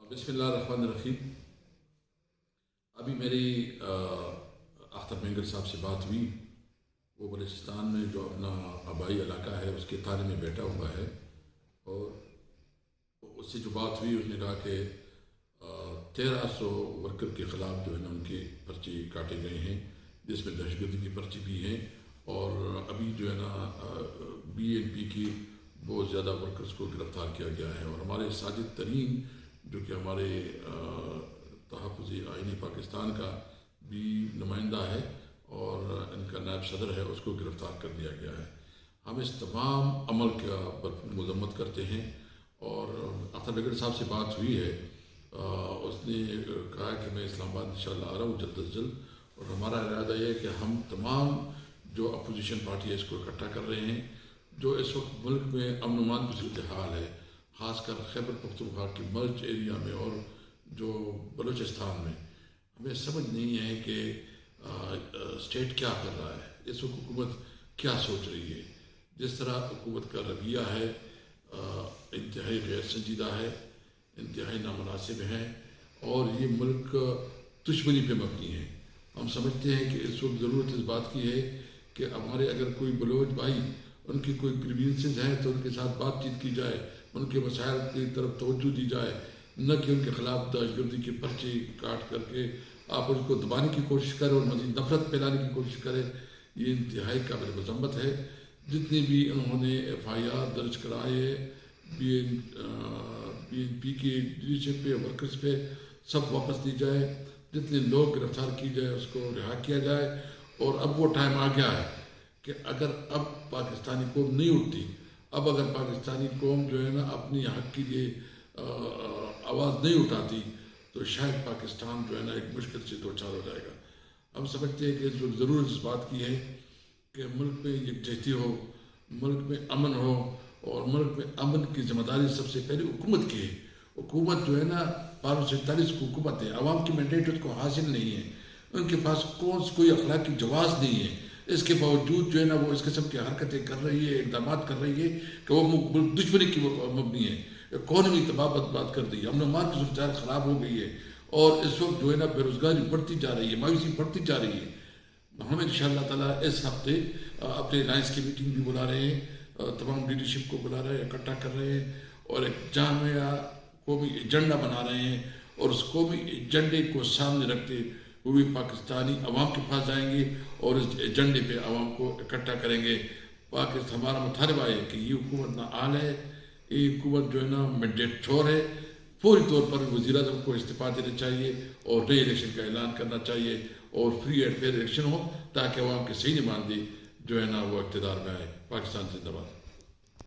بسم اللہ الرحمن الرحیم. ابھی میری اختر مینگر صاحب سے بات ہوئی. وہ بلوچستان میں جو اپنا آبائی علاقہ ہے اس کے تھانے میں بیٹھا ہوا ہے، اور اس سے جو بات ہوئی اس نے کہا کہ 1300 ورکر کے خلاف جو ہے نا ان کے پرچے کاٹے گئے ہیں، جس میں دہشت گردی کی پرچی بھی ہیں، اور ابھی جو ہے نا BNP کی بہت زیادہ ورکرز کو گرفتار کیا گیا ہے. اور ہمارے ساجد ترین جو کہ ہمارے تحفظ آئینی پاکستان کا بھی نمائندہ ہے اور ان کا نائب صدر ہے، اس کو گرفتار کر دیا گیا ہے. ہم اس تمام عمل کا مذمت کرتے ہیں. اور اختر مینگر صاحب سے بات ہوئی ہے، اس نے کہا کہ میں اسلام آباد انشاءاللہ آ رہا ہوں جلد از جلد، اور ہمارا ارادہ یہ ہے کہ ہم تمام جو اپوزیشن پارٹی ہے اس کو اکٹھا کر رہے ہیں. جو اس وقت ملک میں امن و امان کی صورتحال ہے، خاص کر خیبر پختونخوا کے مرج ایریا میں اور جو بلوچستان میں، ہمیں سمجھ نہیں ہے کہ اسٹیٹ کیا کر رہا ہے، اس وقت حکومت کیا سوچ رہی ہے. جس طرح حکومت کا رویہ ہے انتہائی غیر سنجیدہ ہے، انتہائی نامناسب ہے، اور یہ ملک دشمنی پہ مبنی ہے. ہم سمجھتے ہیں کہ اس وقت ضرورت اس بات کی ہے کہ ہمارے اگر کوئی بلوچ بھائی ان کی کوئی گریوینسز ہیں تو ان کے ساتھ بات چیت کی جائے، ان کے مسائل کی طرف توجہ دی جائے، نہ کہ ان کے خلاف دہشت گردی کے پرچے کاٹ کر کے آپ ان کو دبانے کی کوشش کریں اور مزید نفرت پھیلانے کی کوشش کریں. یہ انتہائی قابل مذمت ہے. جتنے بھی انہوں نے FIR درج کرائے BNP کی لیڈرشپ پہ، ورکرز پہ، سب واپس لی جائے. جتنے لوگ گرفتار کی جائے اس کو رہا کیا جائے. اور اب وہ ٹائم آ گیا ہے کہ اگر اب پاکستانی قوم نہیں اٹھتی، اب اگر پاکستانی قوم جو ہے نا اپنی حق کے لیے آواز نہیں اٹھاتی، تو شاید پاکستان جو ہے نا ایک مشکل سے دوچار ہو جائے گا. ہم سمجھتے ہیں کہ ضرورت اس بات کی ہے کہ ملک میں یکجہتی ہو، ملک میں امن ہو، اور ملک میں امن کی ذمہ داری سب سے پہلے حکومت کی ہے. حکومت جو ہے نا 547 کی حکومت ہے، عوام کی مینڈیٹ اس کو حاصل نہیں ہے، ان کے پاس کوئی اخلاقی جواز نہیں ہے. اس کے باوجود جو ہے نا وہ اس قسم کی حرکتیں کر رہی ہے، اقدامات کر رہی ہے کہ وہ ملک دشمنی کی مبنی ہے. اکانومی تباہ برباد کر دی، امن و امان کی صورتحال خراب ہو گئی ہے، اور اس وقت جو ہے نا بے روزگاری بڑھتی جا رہی ہے، مایوسی بڑھتی جا رہی ہے. ہم انشاءاللہ تعالیٰ اس ہفتے اپنے الائنس کی میٹنگ بھی بلا رہے ہیں، تمام لیڈرشپ کو بلا رہے ہیں، اکٹھا کر رہے ہیں، اور ایک جامع قومی ایجنڈا بنا رہے ہیں. اور اس قومی ایجنڈے کو سامنے رکھتے ہوئے پاکستانی عوام کے پاس جائیں گے اور اس ایجنڈے پہ عوام کو اکٹھا کریں گے. پاکستان ہمارا مطالبہ ہے کہ یہ حکومت نااہل ہے، یہ حکومت جو ہے نا مینڈیٹ چھوڑ ہے. فوری طور پر وزیر اعظم کو استعفیٰ دینا چاہیے اور نئے الیکشن کا اعلان کرنا چاہیے، اور فری اینڈ فیئر الیکشن ہو تاکہ عوام کے صحیح نمائندے جو ہے نا وہ اقتدار میں آئے. پاکستان زندہ باد.